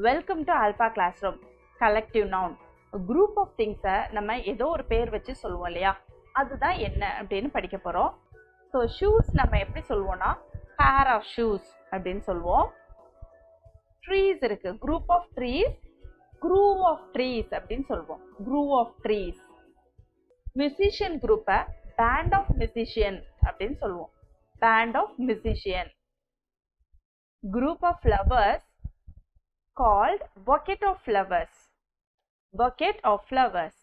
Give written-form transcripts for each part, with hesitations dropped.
Welcome to Alpha Classroom. Collective noun. A group of things நம்ம ஏதோ ஒரு பேர் வச்சு சொல்லுவோம் இல்லையா, அதுதான் என்ன அப்படின்னு படிக்க போறோம். ஸோ ஷூஸ் நம்ம எப்படி சொல்லுவோம்னா pair of shoes அப்படின்னு சொல்லுவோம். ட்ரீஸ் இருக்கு, group of trees, groove of trees அப்படின்னு சொல்லுவோம். groove of trees. musician group band of musician அப்படின்னு சொல்லுவோம். band of musician. group of flowers called bouquet of flowers. Bouquet of flowers.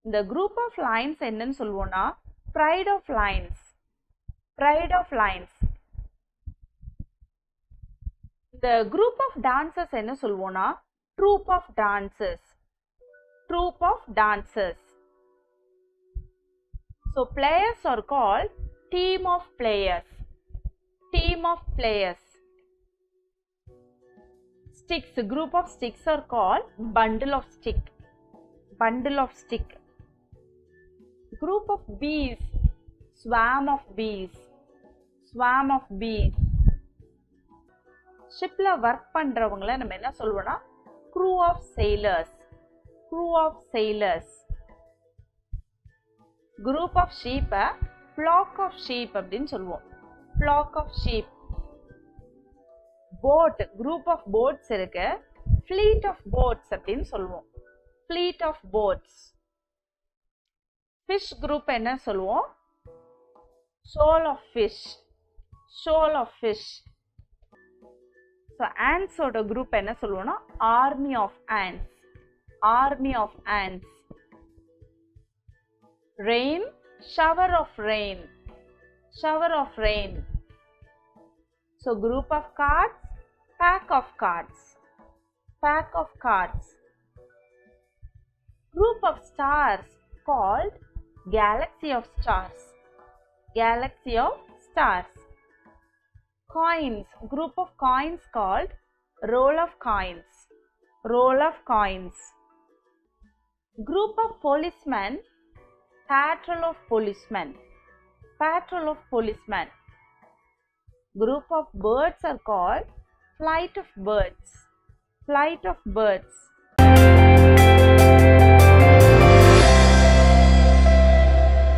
The group of lines என்னன்னு சொல்லுவோம்னா pride of lines. Pride of lines. The group of dancers என்ன சொல்லுவோம்னா troop of dancers. Troop of dancers. So players are called team of players. Team of players. Sticks, group of sticks are called bundle of stick. Bundle of stick. Group of bees, swarm of bees. Swarm of bees. Shipல work பண்றவங்கள நம்ம என்ன சொல்லுவோம்னா crew of sailors. Crew of sailors. Group of sheep, flock of sheep அப்படின்னு சொல்லுவோம். Flock of sheep. boat, group of boats இருக்கு, fleet of boats அப்படின்னு சொல்லுவோம். fleet of boats. fish group என்ன சொல்லுவோம் shoal of fish. shoal of fish. so ants ஓட group என்ன சொல்லுவோம்னா army of ants. army of ants. rain, shower of rain. shower of rain. so group of cards, pack of cards. pack of cards. Group of stars called galaxy of stars. Galaxy of stars. Coins, group of coins called roll of coins. Roll of coins. Group of policemen, patrol of policemen. Patrol of policemen. Group of birds are called flight of birds. Flight of birds.